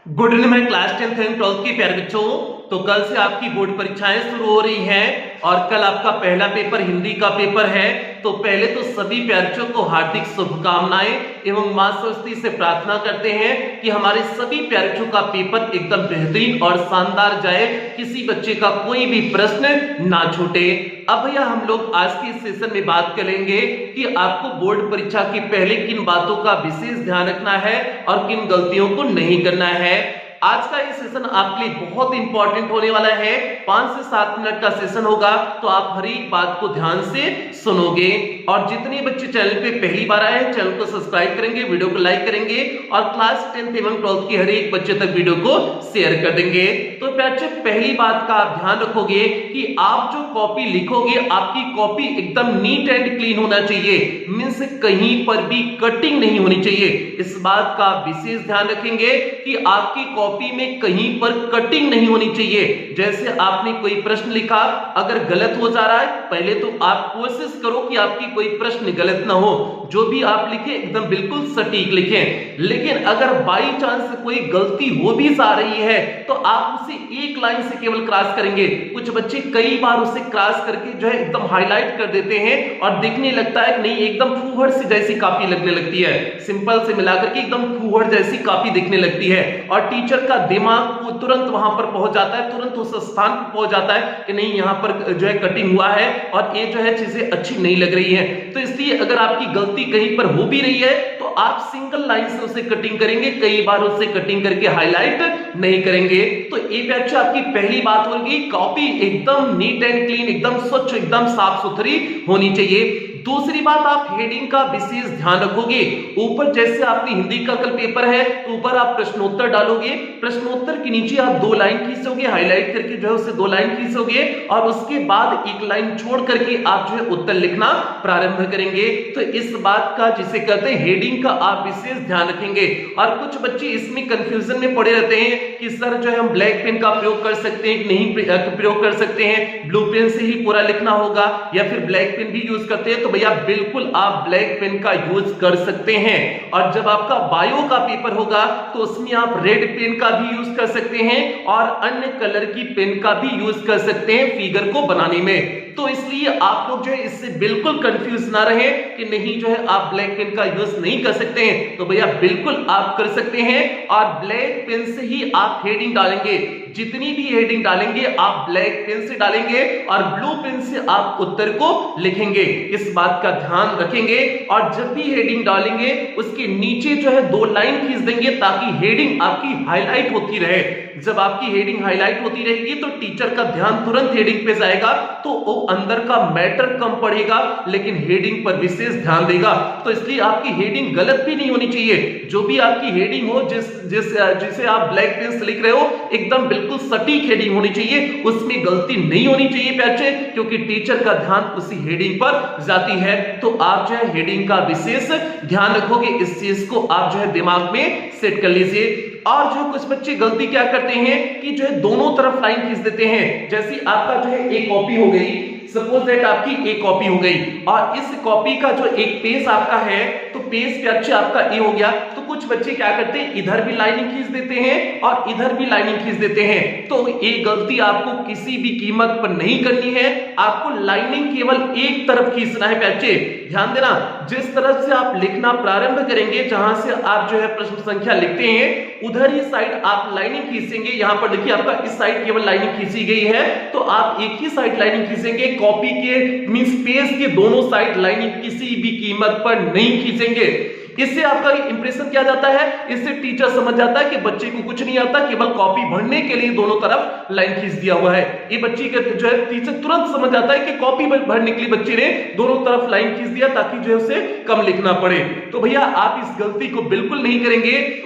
Good evening मेरे class 10th and 12th के प्यारे बच्चों। तो कल से आपकी बोर्ड परीक्षाएं शुरू हो रही हैं और कल आपका पहला पेपर हिंदी का पेपर है। तो पहले तो सभी प्यारों को हार्दिक शुभकामनाएं एवं मां सरस्वती से प्रार्थना करते हैं कि हमारे सभी प्यारों का पेपर एकदम बेहतरीन और शानदार जाए, किसी बच्चे का कोई भी प्रश्न ना छूटे। अब भैया हम लोग आज के इस सेशन में बात करेंगे कि आपको बोर्ड परीक्षा के पहले किन बातों का विशेष ध्यान रखना है और किन गलतियों को नहीं करना है। आज का ये सेशन आपके लिए बहुत इंपॉर्टेंट होने वाला है। 5 से 7 मिनट का सेशन होगा, तो आप हर एक बात को ध्यान से सुनोगे। और जितने बच्चे चैनल पे पहली बार आए हैं, चैनल को सब्सक्राइब करेंगे, वीडियो को लाइक करेंगे और क्लास 10th एवं 12th की हर एक बच्चे तक वीडियो को शेयर कर देंगे। तो बच्चे पहली बात का आप ध्यान रखोगे कि आप जो कॉपी लिखोगे, आपकी कॉपी एकदम नीट एंड क्लीन होना चाहिए, मींस कहीं पर भी कटिंग नहीं होनी चाहिए। इस बात का विशेष ध्यान रखेंगे कि आपकी कॉपी में कहीं पर कटिंग नहीं होनी चाहिए। जैसे आपने कोई प्रश्न लिखा, अगर गलत हो जा रहा है, पहले तो आप कोशिश करो कि आपकी कोई प्रश्न गलत ना हो, जो भी आप लिखें एकदम बिल्कुल सटीक लिखें। लेकिन अगर बाई चांस कोई गलती हो भी जा रही है तो आप उसे एक लाइन से केवल क्रॉस करेंगे। कुछ बच्चे कई बार उसे क्रॉस करके जो है एकदम हाईलाइट कर देते हैं और दिखने लगता है कि नहीं, एकदम फूहड़ से जैसी कॉपी लगने लगती है। सिंपल से मिलाकर के एकदम फूहड़ जैसी कॉपी दिखने लगती है और टीचर का दिमाग को तुरंत वहां पर पहुंच जाता है, तुरंत उस स्थान पर पहुंच जाता है कि नहीं, यहां पर जो है कटिंग हुआ है और ये जो है चीजें अच्छी नहीं लग रही है। तो इसलिए अगर आपकी गलती कहीं पर हो भी रही है तो आप सिंगल लाइन से उसे कटिंग करेंगे, कई बार उसे कटिंग करके हाईलाइट नहीं करेंगे। तो ये बच्चा आपकी पहली बात होगी, कॉपी एकदम नीट एंड क्लीन, एकदम स्वच्छ, एकदम साफ सुथरी होनी चाहिए। दूसरी बात, आप हेडिंग का विशेष ध्यान रखोगे। ऊपर जैसे आपने हिंदी का कल पेपर है, ऊपर आप प्रश्नोत्तर डालोगे, प्रश्नोत्तर के नीचे आप 2 लाइन खींचोगे, हाईलाइट करके जो है उसे 2 लाइन खींचोगे और उसके बाद 1 लाइन छोड़ करके आप जो है उत्तर लिखना प्रारंभ करेंगे। तो इस बात का, जिसे कहते हैं हेडिंग का, आप विशेष ध्यान रखेंगे। और कुछ बच्चे इसमें कंफ्यूजन में पड़े रहते हैं कि सर जो है हम ब्लैक पेन का प्रयोग कर सकते हैं कि नहीं प्रयोग कर सकते हैं, ब्लू पेन से ही पूरा लिखना होगा या फिर ब्लैक पेन भी यूज करते हैं। तो भैया बिल्कुल आप ब्लैक पेन का यूज कर सकते हैं। और जब आपका बायो का पेपर होगा तो उसमें आप रेड पेन का भी यूज कर सकते हैं और अन्य कलर की पेन का भी यूज कर सकते हैं फिगर को बनाने में। तो इसलिए आप लोग जो है इससे बिल्कुल कंफ्यूज ना रहे कि नहीं जो है आप ब्लैक पेन का यूज नहीं कर सकते हैं। तो भैया बिल्कुल आप कर सकते हैं और ब्लैक पेन से ही आप हेडिंग डालेंगे। जितनी भी हेडिंग डालेंगे आप ब्लैक पेन से डालेंगे और ब्लू पेन से आप उत्तर को लिखेंगे। इस बात का ध्यान रखेंगे। और जब भी हेडिंग डालेंगे उसके नीचे जो है 2 लाइन खींच देंगे ताकि हेडिंग आपकी हाईलाइट होती रहे। जब आपकी हेडिंग हाईलाइट होती रहेगी तो टीचर का ध्यान तुरंत हेडिंग पे जाएगा, तो वो अंदर का मैटर कम पढ़ेगा लेकिन हेडिंग पर विशेष ध्यान देगा। तो इसलिए आपकी हेडिंग गलत भी नहीं होनी चाहिए। जो भी आपकी हेडिंग हो, जिसे आप ब्लैक पेन से लिख रहे हो, एकदम बिल्कुल सटीक हेडिंग होनी चाहिए, उसमें गलती नहीं होनी चाहिए बच्चे, क्योंकि टीचर का ध्यान उसी हेडिंग पर जाती है। तो आप जो है हेडिंग का विशेष ध्यान रखोगे, इस चीज को आप जो है दिमाग में सेट कर लीजिए। और जो कुछ बच्चे गलती क्या करते हैं कि जो है दोनों तरफ लाइन खींच देते हैं। जैसे आपका जो है एक कॉपी हो गई, सपोज दैट आपकी एक कॉपी हो गई और इस कॉपी का जो एक पेज आपका है, तो पेज पे अच्छा आपका ए हो गया। तो कुछ बच्चे क्या करते हैं, इधर भी लाइनिंग खींच देते हैं और इधर भी लाइनिंग खींच देते हैं। तो ये गलती आपको किसी भी कीमत पर नहीं करनी है। आपको लाइनिंग केवल एक तरफ खींचना है बच्चे, ध्यान देना। जिस तरफ से आप लिखना प्रारंभ करेंगे, जहां से आप जो है प्रश्न संख्या लिखते हैं, उधर ही साइड आप लाइनिंग खींचेंगे। यहां पर देखिए आपका इस साइड केवल लाइनिंग खींची गई है, तो आप एक ही साइड लाइनिंग खींचेंगे। कॉपी के मींस पेज के दोनों साइड लाइनिंग किसी भी कीमत पर नहीं खींचेंगे। इससे आपका इंप्रेशन क्या जाता है, इससे टीचर समझ जाता है कि बच्चे को कुछ नहीं आता, केवल कॉपी भरने के लिए दोनों तरफ लाइन खींच दिया हुआ है। ये बच्चे का जो है टीचर तुरंत समझ जाता है कि कॉपी भरने के लिए बच्चे ने दोनों तरफ लाइन खींच दिया ताकि जो है उसे कम लिखना पड़े। तो भैया आप इस गलती को बिल्कुल नहीं करेंगे।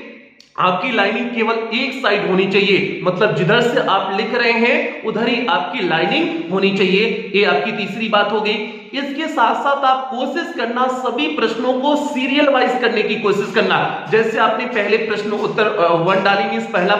आपकी लाइनिंग केवल एक साइड होनी चाहिए, मतलब जिधर से आप लिख रहे हैं उधर ही आपकी लाइनिंग होनी चाहिए। ये आपकी तीसरी बात हो गई। इसके साथ साथ आप कोशिश करना सभी प्रश्नों को सीरियल वाइज करने की कोशिश करना। जैसे आपने पहले प्रश्न उत्तर 1 डाली, मींस पहला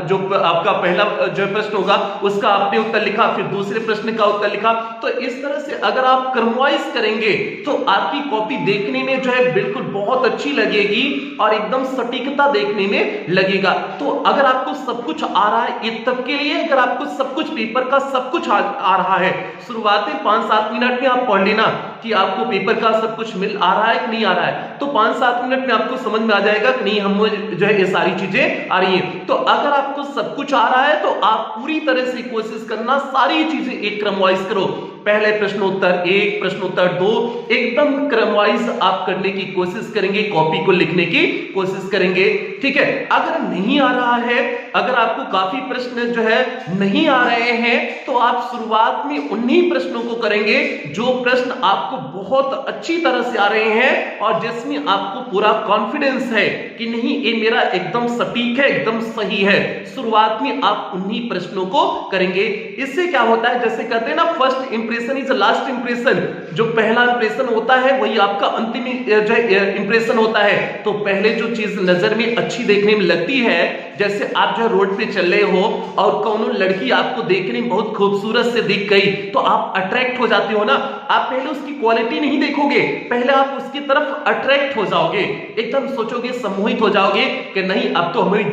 जो आपका पहला जो प्रश्न होगा उसका आपने उत्तर लिखा, फिर दूसरे प्रश्न का उत्तर लिखा। तो इस तरह से अगर आप क्रमवाइज करेंगे तो आपकी कॉपी देखने में जो है बिल्कुल बहुत अच्छी लगेगी और एकदम सटीकता देखने में लगेगा। तो अगर आपको सब कुछ आ रहा है, ये तब के लिए अगर आपको सब कुछ पेपर का सब कुछ आ रहा है, शुरुआती 5-7 मिनट में आप पढ़ लेना कि आपको पेपर का सब कुछ मिल आ रहा है कि नहीं आ रहा है। तो 5-7 मिनट में आपको समझ में आ जाएगा कि नहीं, हम जो है ये सारी चीजें आ रही है। तो अगर आपको सब कुछ आ रहा है तो आप पूरी तरह से कोशिश करना सारी चीजें एक क्रम वाइज करो। पहले प्रश्नोत्तर 1, प्रश्नोत्तर 2, एकदम क्रम वाइज आप करने की कोशिश करेंगे, कॉपी को लिखने की कोशिश करेंगे। ठीक है, अगर नहीं आ रहा है, अगर आपको काफी प्रश्न जो है नहीं आ रहे हैं, तो आप शुरुआत में उन्हीं प्रश्नों को करेंगे जो प्रश्न आपको बहुत अच्छी तरह से आ रहे हैं और जिसमें आपको पूरा कॉन्फिडेंस है कि नहीं ये मेरा एकदम सटीक है, एकदम सही है। शुरुआत में आप उन्हीं प्रश्नों को करेंगे। इससे क्या होता है, जैसे कहते हैं ना, first impression is last impression. जो पहला इंप्रेशन होता है वही आपका अंतिम जो इंप्रेशन होता है। तो पहले जो चीज नजर में अच्छी देखने में लगती है, जैसे आप जो रोड पे चल रहे हो और कौनो लड़की आपको देखने में बहुत खूबसूरत से दिख गई तो आप अट्रैक्ट हो जाते हो ना। आप पहले उसकी क्वालिटी नहीं देखोगे, पहले आप उसकी तरफ अट्रैक्ट हो जाओगे, एकदम सोचोगे, सम्मोहित हो जाओगे कि नहीं अब तो हमारी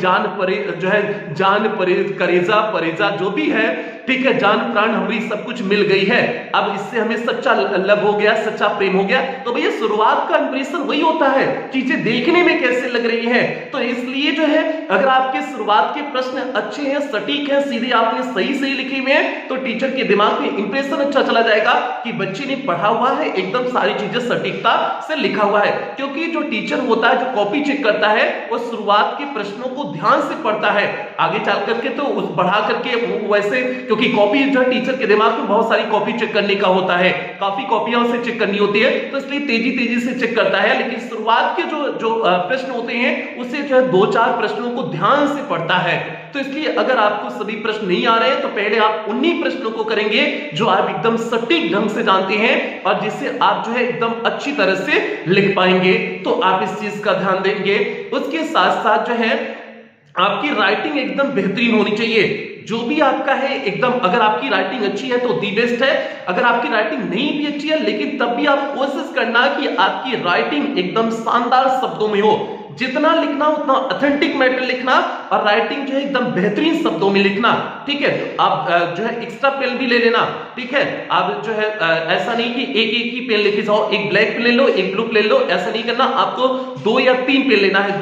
करेजा परेजा जो भी है, ठीक है, जान प्राण हमारी सब कुछ मिल गई है, अब इससे हमें सच्चा लव हो गया, सच्चा प्रेम हो गया। तो भैया शुरुआत का इंप्रेशन वही होता है, चीजें देखने में कैसे लग रही है। तो इसलिए जो है अगर आपके शुरुआत के प्रश्न अच्छे हैं, सटीक हैं, सीधे आपने सही लिखे हुए हैं, तो टीचर के दिमाग में इंप्रेशन अच्छा चला जाएगा कि बच्चे ने पढ़ा हुआ है, एकदम सारी चीजें सटीकता से लिखा हुआ है। क्योंकि जो टीचर होता है, जो कॉपी चेक करता है, वो शुरुआत के प्रश्नों को ध्यान से पढ़ता है, आगे चल करके तो उस बढ़ा करके वैसे, क्योंकि कॉपी जो है टीचर के दिमाग में बहुत सारी कॉपी चेक करने का होता है, काफी कॉपियां से चेक करनी होती है, तो इसलिए तेजी से चेक करता है। लेकिन शुरुआत के जो प्रश्न होते हैं उसे जो है 2-4 प्रश्नों को ध्यान से पढ़ता है। तो इसलिए अगर आपको सभी प्रश्न नहीं आ रहे हैं तो पहले आप उन्हीं प्रश्नों को करेंगे जो आप एकदम सटीक ढंग से जानते हैं और जिससे आप जो है एकदम अच्छी तरह से लिख पाएंगे। तो आप इस चीज का ध्यान देंगे। उसके साथ साथ जो है आपकी राइटिंग एकदम बेहतरीन होनी चाहिए। जो भी आपका है एकदम, अगर आपकी राइटिंग अच्छी है तो दी बेस्ट है, अगर आपकी राइटिंग नहीं भी अच्छी है लेकिन तब भी आप कोशिश करना कि आपकी राइटिंग एकदम शानदार शब्दों में हो। जितना लिखना उतना ऑथेंटिक मैटर लिखना और राइटिंग जो है एकदम बेहतरीन शब्दों में लिखना। ठीक है, आप जो है एक्स्ट्रा पेन भी ले लेना। ठीक है, आप जो है ऐसा नहीं कि एक ही पेन लेके जाओ, एक ब्लैक पेन ले लो, एक ब्लू ले लो, ऐसा नहीं करना। आपको 2 या 3 पेन लेना है,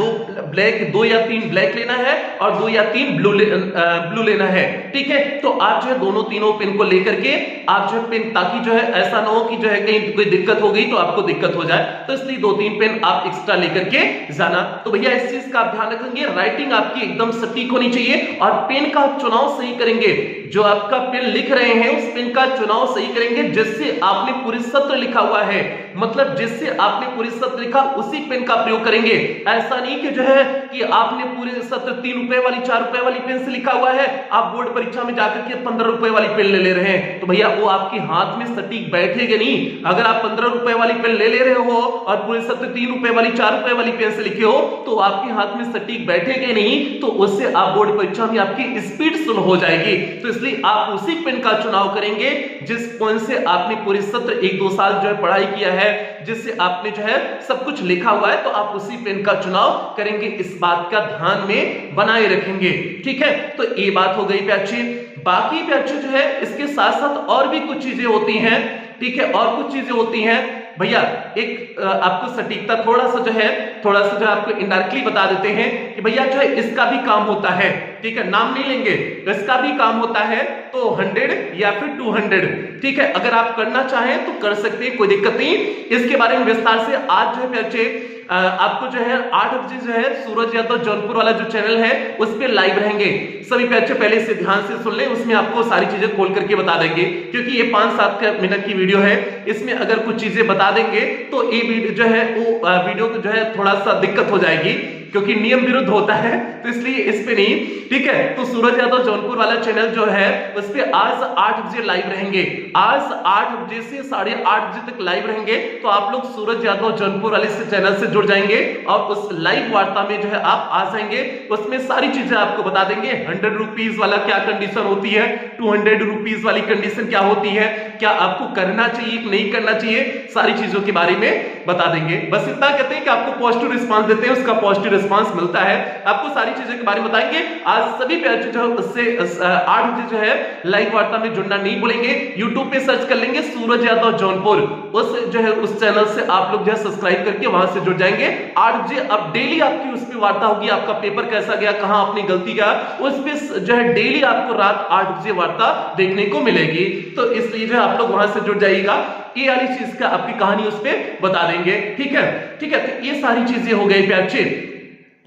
2 या 3 ब्लैक लेना है और 2 या 3 ब्लू लेना है। ठीक है, तो आप जो है दोनों तीनों पेन को लेकर के आप जो है पेन, ताकि जो है ऐसा ना हो कि जो है कहीं कोई दिक्कत हो गई तो आपको दिक्कत हो जाए, तो इसलिए 2-3 पेन आप एक्स्ट्रा लेकर के जाना। तो भैया इस चीज का आप ध्यान रखेंगे, राइटिंग आपकी एकदम सटीक होनी चाहिए और पेन का आप चुनाव सही करेंगे। जो आपका पेन लिख रहे हैं उस पेन का चुनाव सही करेंगे जिससे आपने पूरी सत्र लिखा हुआ है, मतलब जिससे आपने पूरी सत्र लिखा उसी पेन का प्रयोग करेंगे। ऐसा नहीं कि जो है कि आपने पूरे सत्र 3 रुपए वाली 4 रुपए वाली पेन से लिखा हुआ है, आप बोर्ड परीक्षा में जाकर के 15 रुपए वाली पेन ले रहे हैं, तो भैया वो आपके हाथ में सटीक बैठेगा नहीं। अगर आप 15 रुपए वाली पेन ले रहे हो और पूरे सत्र 3 रुपए वाली 4 रुपए वाली पेन से लिखे हो तो आपके हाथ में सटीक बैठेगा नहीं, तो उससे आप बोर्ड परीक्षा में आपकी स्पीड स्लो हो जाएगी। तो इसलिए आप उसी पेन का चुनाव करेंगे जिस पेन से आपने पूरे सत्र 1-2 साल जो है पढ़ाई किया है, जिससे आपने जो है सब कुछ लिखा हुआ है, तो आप उसी पेन का चुनाव करेंगे। इस बात का ध्यान में बनाए रखेंगे। ठीक है, तो ये बात हो गई प्याचे। बाकी प्याचे जो है इसके साथ साथ और भी कुछ चीजें होती हैं। ठीक है, और कुछ चीजें होती हैं भैया। एक आपको सटीकता थोड़ा सा जो है आपको इनडायरेक्टली बता देते हैं कि भैया जो है इसका भी काम होता है। ठीक है, नाम नहीं लेंगे, इसका भी काम होता है तो 100 या फिर 200। ठीक है, अगर आप करना चाहें तो कर सकते हैं, कोई दिक्कत नहीं। इसके बारे में विस्तार से आज जो है बच्चे आपको जो है 8 बजे जो है सूरज यादव जौनपुर वाला जो चैनल है उस पे लाइव रहेंगे। सभी बच्चे पहले से ध्यान से सुन ले, उसमें आपको सारी चीजें खोल करके बता देंगे, क्योंकि ये 5-7 मिनट की वीडियो है। इसमें अगर कुछ चीजें बता देंगे तो ये वीडियो जो है वो वीडियो को जो है थोड़ा सा दिक्कत हो जाएगी। क्योंकि नियम विरुद्ध होता है, तो इसलिए इस पे नहीं, ठीक है। तो सूरज यादव जौनपुर वाला चैनल जो है उस पे आज 8 बजे लाइव रहेंगे, आज 8 बजे से 8:30 बजे तक लाइव रहेंगे। तो आप लोग सूरज यादव जौनपुर वाले चैनल से जुड़ जाएंगे और उस लाइव वार्ता में जो है आप आ जाएंगे, उसमें सारी चीजें आपको बता देंगे। 100 रुपीज वाला क्या कंडीशन होती है, 200 रुपीज वाली कंडीशन क्या होती है, क्या आपको करना चाहिए कि नहीं करना चाहिए, सारी चीजों के बारे में बता देंगे। बस इतना कहते हैं कि आपको पॉजिटिव रिस्पांस देते हैं, उसका पॉजिटिव रिस्पांस मिलता है, आपको सारी चीजों के बारे में बताएंगे। आज सभी पैर जो उससे 8 बजे जो है लाइव वार्ता में जुड़ना नहीं भूलेंगे। यूट्यूब पे सर्च कर लेंगे सूरज यादव जौनपुर, उस जो है उस चैनल से आप लोग जो है सब्सक्राइब करके वहां से जुड़ जाएंगे। 8 बजे अब डेली आपकी उस पे वार्ता होगी, आपका पेपर कैसा गया, कहां आपने गलती किया, उस पे जो है डेली आपको रात 8 बजे वार्ता देखने को मिलेगी। तो इसलिए जो है आप लोग वहां से जुड़ जाइएगा, ये वाली चीज का आपकी कहानी उस पे बता देंगे, ठीक है, ठीक है। तो ये सारी चीजें हो गई प्यारे,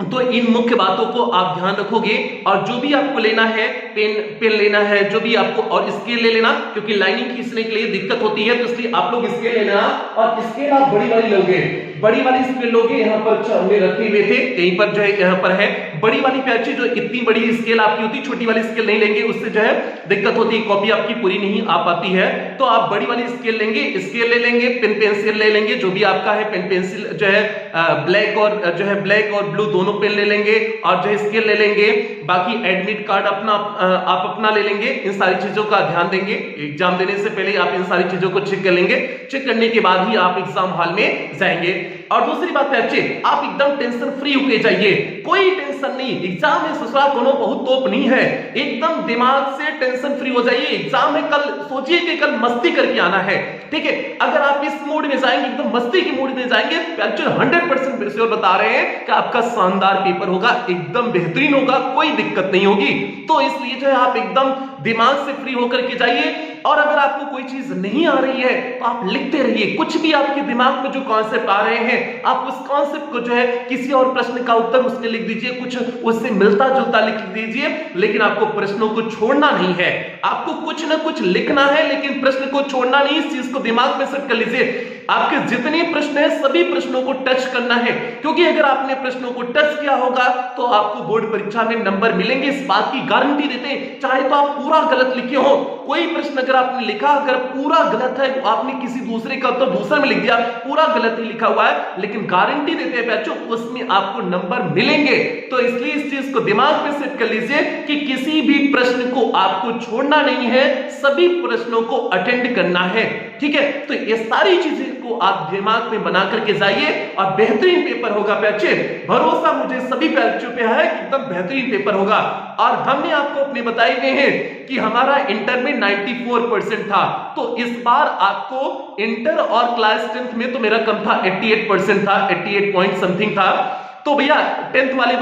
तो इन मुख्य बातों को आप ध्यान रखोगे और जो भी आपको लेना है, पेन लेना है, जो भी आपको, और स्केल ले लेना, क्योंकि लाइनिंग खींचने के लिए दिक्कत होती है, तो इसलिए आप लोग स्केल लेना और स्केल आप बड़ी वाली लोगे, बड़ी वाली स्केल लोगे। यहाँ पर हमने रखे हुए थे, कहीं पर जो है यहाँ पर है बड़ी वाली प्याची, जो इतनी बड़ी स्केल आपकी होती, छोटी वाली स्केल नहीं लेंगे, उससे जो है दिक्कत होती है, कॉपी आपकी पूरी नहीं आ पाती है। तो आप बड़ी वाली स्केल लेंगे, स्केल ले लेंगे, पेन पेंसिल ले लेंगे, जो भी आपका है, पेन पेंसिल जो है ब्लैक और जो है ब्लैक और ब्लू दोनों पेन ले लेंगे और जो है स्केल ले लेंगे। बाकी एडमिट कार्ड अपना आप अपना ले लेंगे। इन सारी चीजों का ध्यान देंगे, एग्जाम देने से पहले आप इन सारी चीजों को चेक कर लेंगे, चेक करने के बाद ही आप एग्जाम हॉल में जाएंगे। और दूसरी बात है अच्छे, आप एकदम टेंशन फ्री होके जाइए, कोई टेंशन नहीं, एग्जाम में ससुराल कोनो बहुत तोप नहीं है, एकदम दिमाग से टेंशन फ्री हो जाइए। एग्जाम में कल सोचिए कि कल मस्ती करके आना है, ठीक है। अगर आप इस मूड में जाएंगे, एकदम मस्ती के मूड में जाएंगे, 100% श्योर बता रहे हैं कि आपका शानदार पेपर होगा, एकदम बेहतरीन होगा, कोई दिक्कत नहीं होगी। तो इसलिए जो है आप एकदम दिमाग से फ्री होकर के जाइए। और अगर आपको कोई चीज नहीं आ रही है तो आप लिखते रहिए, कुछ भी आपके दिमाग में जो कॉन्सेप्ट आ रहे हैं, आप उस कॉन्सेप्ट को जो है किसी और प्रश्न का उत्तर उसमें लिख दीजिए, कुछ उससे मिलता जुलता लिख दीजिए, लेकिन आपको प्रश्नों को छोड़ना नहीं है, आपको कुछ ना कुछ लिखना है, लेकिन प्रश्न को छोड़ना नहीं। इस चीज को दिमाग में सेट कर लीजिए। आपके जितने प्रश्न हैं सभी प्रश्नों को टच करना है, क्योंकि अगर आपने प्रश्नों को टच किया होगा तो आपको बोर्ड परीक्षा में नंबर मिलेंगे, इस बात की गारंटी देते हैं। चाहे तो आप पूरा गलत लिखे हो, कोई प्रश्न अगर आपने लिखा अगर पूरा गलत है, आपने किसी दूसरे का उत्तर दूसरा में लिख दिया, पूरा गलत ही लिखा हुआ है, लेकिन गारंटी देते हैं बच्चों उसमें आपको नंबर मिलेंगे। तो इसलिए इस चीज को दिमाग में सेट कर लीजिए कि किसी भी प्रश्न को आपको छोड़ना नहीं है, सभी प्रश्नों को अटेंड करना है, ठीक है। तो ये सारी चीजें को आप दिमाग में बना करके जाइए और बेहतरीन पेपर होगा बच्चे, भरोसा मुझे सभी बच्चों पे है कि एकदम बेहतरीन पेपर होगा। और हमने आपको अपने बताए हुए हैं कि हमारा इंटर में 94% था, तो इस बार आपको इंटर और क्लास 10th में तो मेरा कम था, 88% था, 88 पॉइंट समथिंग था। तो भैया 10th वाले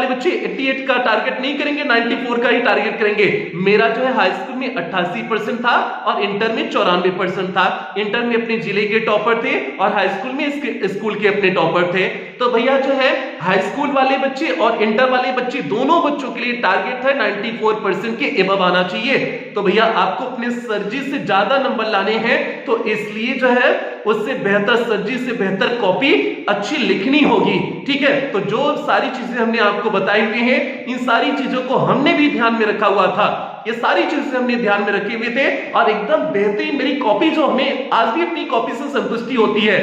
बच्चे 88 का टारगेट नहीं करेंगे, 94 का ही टारगेट करेंगे। मेरा जो है हाई स्कूल में 88% था और इंटर में 94% था। इंटर में अपने जिले के टॉपर थे और हाई स्कूल में इसके स्कूल के अपने टॉपर थे। तो भैया जो है हाई स्कूल वाले बच्चे और इंटर वाले बच्चे दोनों बच्चों के लिए टारगेट है 94% के एबव आना चाहिए। तो भैया आपको अपने सर जी से ज्यादा नंबर लाने हैं, तो इसलिए जो है उससे बेहतर सर जी से बेहतर कॉपी अच्छी लिखनी होगी, ठीक है। तो जो सारी चीजें हमने आपको बताई हुई हैं, इन सारी चीजों को हमने भी ध्यान में रखा हुआ था, ये सारी चीजें हमने ध्यान में रखे हुए थे और एकदम बेहतरीन मेरी कॉपी, जो हमें आज भी अपनी कॉपी से संतुष्टि होती है।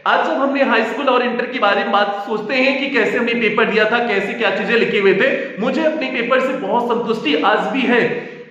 आज जब हमने हाई स्कूल और इंटर के बारे में बात सोचते हैं कि कैसे हमने पेपर दिया था, कैसे क्या चीजें लिखे हुए थे, मुझे अपने पेपर से बहुत संतुष्टि आज भी है,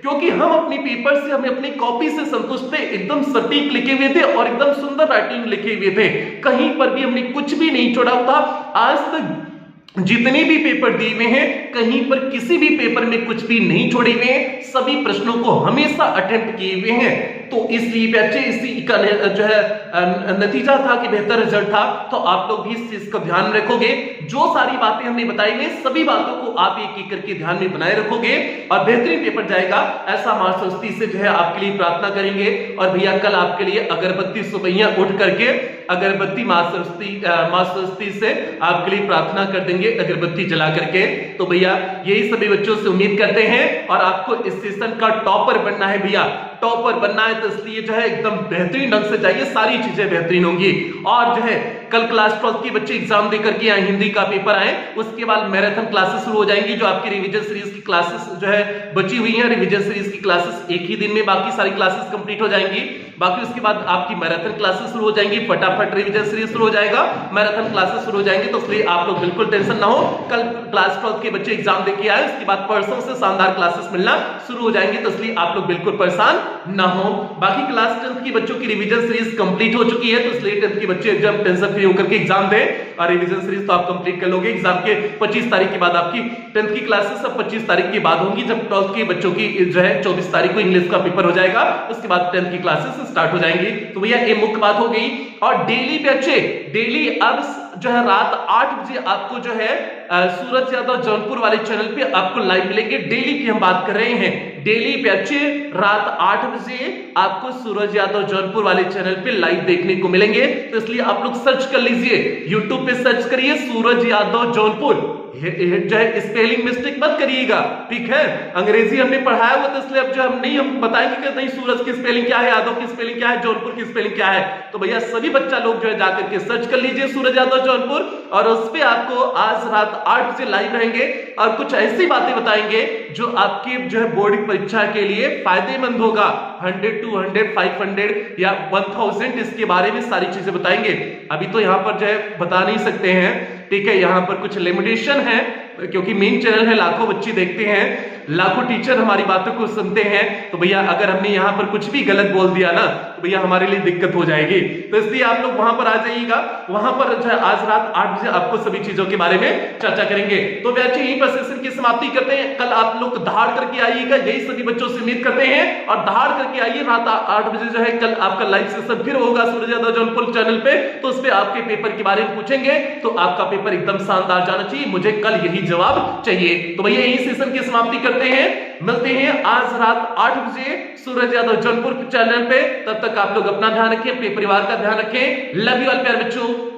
क्योंकि हम अपने पेपर से, हमें अपनी कॉपी से संतुष्ट थे, एकदम सटीक लिखे हुए थे और एकदम सुंदर राइटिंग लिखे हुए थे, कहीं पर भी हमने कुछ भी नहीं छोड़ा था। आज तक जितने भी पेपर दिए हुए हैं, कहीं पर किसी भी पेपर में कुछ भी नहीं छोड़े हुए हैं, सभी प्रश्नों को हमेशा अटेम्प्ट किए हुए हैं। तो इसलिए बच्चे इसी का जो है नतीजा था कि बेहतर रिजल्ट था। तो आप लोग भी इस चीज का ध्यान रखोगे, जो सारी बातें हमने बताई हुई सभी बातों को आप एक एक करके ध्यान में बनाए रखोगे और बेहतरीन पेपर जाएगा, ऐसा मां सरस्वती से जो है आपके लिए प्रार्थना करेंगे। और भैया कल आपके लिए अगरबत्ती सुबह उठ करके अगरबत्ती मां सरस्वती से आपके लिए प्रार्थना कर देंगे, अगरबत्ती जला करके। तो भैया यही सभी बच्चों से उम्मीद करते हैं और आपको इस सेशन का टॉपर बनना है भैया, टॉपर बनना है, तो इसलिए जो है एकदम बेहतरीन ढंग से जाइए, सारी चीजें बेहतरीन होंगी। और जो है कल क्लास 12 के बच्चे एग्जाम देकर के यहाँ हिंदी का पेपर आए, उसके बाद मैराथन क्लासेस शुरू हो जाएंगी, जो आपकी रिवीजन सीरीज की क्लासेस जो है बची हुई है, रिवीजन सीरीज की क्लासेस एक ही दिन में बाकी सारी क्लासेस कंप्लीट हो जाएंगी। बाकी उसके बाद आपकी मैराथन क्लासेस शुरू हो जाएंगी, फटाफट रिवीजन सीरीज शुरू हो जाएगा, मैराथन क्लासेस शुरू हो जाएंगे। तो इसलिए आप लोग बिल्कुल टेंशन ना हो, कल क्लास 12 के बच्चे एग्जाम देके आए, उसके बाद परसों से शानदार क्लासेस मिलना शुरू हो जाएंगे, तो इसलिए आप लोग बिल्कुल परेशान ना हो। बाकी क्लास 10 के बच्चों की रिवीजन सीरीज कंप्लीट हो चुकी है, तो इसलिए 10th के बच्चे एकदम टेंशन फ्री होकर के एग्जाम दें और रिवीजन सीरीज तो आप कंप्लीट कर लोगे। एग्जाम के 25 तारीख के बाद आपकी 10th की क्लासेस सब 25 तारीख के बाद होंगी, जब 12th के बच्चों की जो है 24 तारीख को इंग्लिश का पेपर हो जाएगा, उसके बाद 10th की क्लासेस स्टार्ट हो जाएंगी। तो भैया ये मुख्य बात हो गई। और डेली बच्चे डेली अब जो है रात 8 बजे आपको जो है सूरज यादव जौनपुर वाले चैनल पे आपको लाइव मिलेंगे। डेली की हम बात कर रहे हैं, डेली बच्चे रात 8 बजे आपको सूरज यादव जौनपुर वाले चैनल पे लाइव देखने को मिलेंगे। तो इसलिए आप लोग सर्च कर लीजिए, YouTube पे सर्च करिए सूरज यादव जौनपुर, जो है स्पेलिंग मिस्टेक मत करिएगा, ठीक है। अंग्रेजी हमने पढ़ाया हुआ, तो इसलिए अब जो हम बताएंगे कि नहीं सूरज की स्पेलिंग क्या है, यादव की स्पेलिंग क्या है, जौनपुर की स्पेलिंग क्या है। तो भैया सभी बच्चा लोग जो है जाकर के सर्च कर लीजिए सूरज यादव जौनपुर, और उस पे आपको आज रात 8 बजे लाइव रहेंगे और कुछ ऐसी बातें बताएंगे जो आपके जो है बोर्ड की परीक्षा के लिए फायदेमंद होगा। 100, 200, 500 या 1000 इसके बारे में सारी चीजें बताएंगे। अभी तो यहाँ पर जो है बता नहीं सकते हैं, ठीक है, यहाँ पर कुछ लिमिटेशन है, क्योंकि मेन चैनल है, लाखों बच्चे देखते हैं, लाखों टीचर हमारी बातों को सुनते हैं। तो भैया अगर हमने यहाँ पर कुछ भी गलत बोल दिया ना, तो भैया हमारे लिए दिक्कत हो जाएगी। तो इसलिए आप लोग वहां पर आ जाइएगा, वहां पर जो है आज रात 8 बजे आपको सभी चीजों के बारे में चर्चा करेंगे। तो बच्चे यहीं पर सेशन की समाप्ति करते हैं। कल आप लोग धाड़ करके आइएगा, यही सभी बच्चों से उम्मीद करते हैं, और धाड़ करके आइए। रात 8 बजे जो है कल आपका लाइव सेशन फिर होगा सूरज यादव जौनपुर चैनल पे, तो उस पर आपके पेपर के बारे में पूछेंगे, तो आपका पेपर एकदम शानदार जाना चाहिए, मुझे कल यही जवाब चाहिए। तो भैया यही सेशन की समाप्ति करते हैं, मिलते हैं आज रात 8 बजे सूरज यादव जौनपुर चैनल पे। तब तक आप लोग अपना ध्यान रखें, अपने परिवार का ध्यान रखें। लव यू ऑल प्यारे बच्चों।